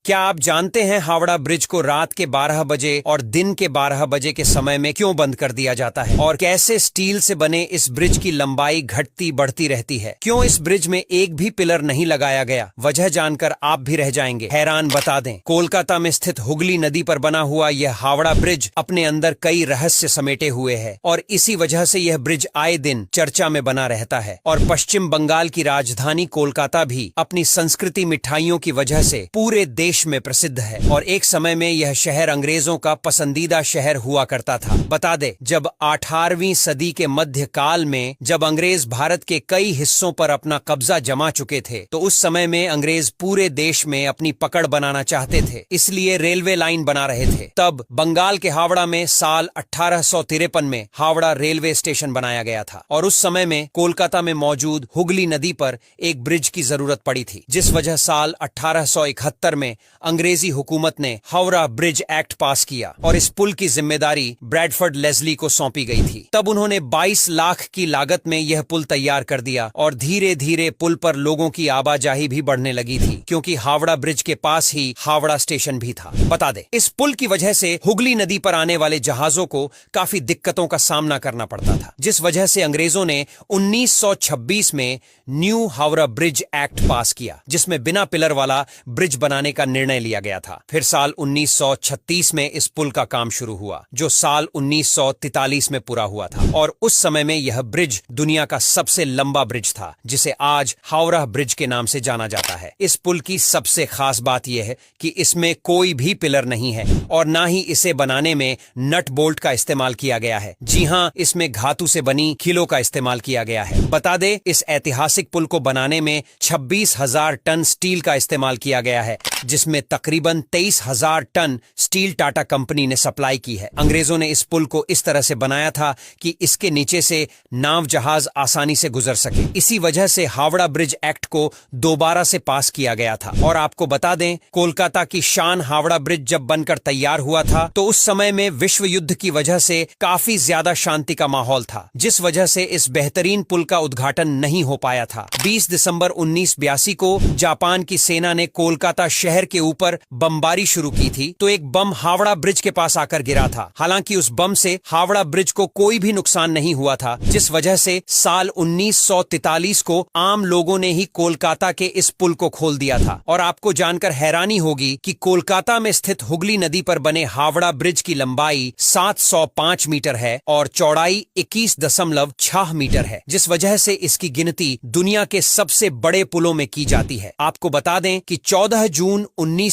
क्या आप जानते हैं हावड़ा ब्रिज को रात के 12 बजे और दिन के 12 बजे के समय में क्यों बंद कर दिया जाता है और कैसे स्टील से बने इस ब्रिज की लंबाई घटती बढ़ती रहती है? क्यों इस ब्रिज में एक भी पिलर नहीं लगाया गया? वजह जानकर आप भी रह जाएंगे हैरान। बता दें, कोलकाता में स्थित हुगली नदी पर बना हुआ यह हावड़ा ब्रिज अपने अंदर कई रहस्य समेटे हुए है और इसी वजह से यह ब्रिज आए दिन चर्चा में बना रहता है। और पश्चिम बंगाल की राजधानी कोलकाता भी अपनी संस्कृति मिठाइयों की वजह से पूरे देश में प्रसिद्ध है और एक समय में यह शहर अंग्रेजों का पसंदीदा शहर हुआ करता था। बता दे, जब 18वीं सदी के मध्य काल में जब अंग्रेज भारत के कई हिस्सों पर अपना कब्जा जमा चुके थे, तो उस समय में अंग्रेज पूरे देश में अपनी पकड़ बनाना चाहते थे, इसलिए रेलवे लाइन बना रहे थे। तब बंगाल के हावड़ा में साल 1853 में हावड़ा रेलवे स्टेशन बनाया गया था और उस समय में कोलकाता में मौजूद हुगली नदी पर एक ब्रिज की जरूरत पड़ी थी, जिस वजह साल 1871 में अंग्रेजी हुकूमत ने हावड़ा ब्रिज एक्ट पास किया और इस पुल की जिम्मेदारी ब्रैडफर्ड लेस्ली को सौंपी गई थी। तब उन्होंने 22 लाख की लागत में यह पुल तैयार कर दिया और धीरे धीरे पुल पर लोगों की आवाजाही भी बढ़ने लगी थी, क्योंकि हावड़ा ब्रिज के पास ही हावड़ा स्टेशन भी था। बता दे, इस पुल की वजह से हुगली नदी पर आने वाले जहाजों को काफी दिक्कतों का सामना करना पड़ता था, जिस वजह से अंग्रेजों ने 1926 में न्यू हावड़ा ब्रिज एक्ट पास किया, जिसमें बिना पिलर वाला ब्रिज बनाने का निर्णय लिया गया था। फिर साल 1936 में इस पुल का काम शुरू हुआ, जो साल 1943 में पूरा हुआ था और उस समय में यह ब्रिज दुनिया का सबसे लंबा ब्रिज था, जिसे आज हावड़ा ब्रिज के नाम से जाना जाता है। इस पुल की सबसे खास बात यह है कि इसमें कोई भी पिलर नहीं है और ना ही इसे बनाने में नट बोल्ट का इस्तेमाल किया गया है। जी हां, इसमें धातु से बनी खिलों का इस्तेमाल किया गया है। बता दे, इस ऐतिहासिक पुल को बनाने में 26,000 टन स्टील का इस्तेमाल किया गया है, जिसमें तकरीबन 23,000 टन स्टील टाटा कंपनी ने सप्लाई की है। अंग्रेजों ने इस पुल को इस तरह से बनाया था कि इसके नीचे से नाव जहाज आसानी से गुजर सके। इसी वजह से हावड़ा ब्रिज एक्ट को दोबारा से पास किया गया था। और आपको बता दें, कोलकाता की शान हावड़ा ब्रिज जब बनकर तैयार हुआ था, तो उस समय में विश्व युद्ध की वजह से काफी ज्यादा शांति का माहौल था, जिस वजह से इस बेहतरीन पुल का उद्घाटन नहीं हो पाया था। 20 दिसंबर 1982 को जापान की सेना ने कोलकाता शहर के ऊपर बमबारी शुरू की थी, तो एक बम हावड़ा ब्रिज के पास आकर गिरा था। हालांकि उस बम से हावड़ा ब्रिज को कोई भी नुकसान नहीं हुआ था, जिस वजह से साल 1943 को आम लोगों ने ही कोलकाता के इस पुल को खोल दिया था। और आपको जानकर हैरानी होगी कि कोलकाता में स्थित हुगली नदी पर बने हावड़ा ब्रिज की लंबाई 705 मीटर है और चौड़ाई 21.6 मीटर है, जिस वजह से इसकी गिनती दुनिया के सबसे बड़े पुलों में की जाती है। आपको बता दें कि 14 जून 19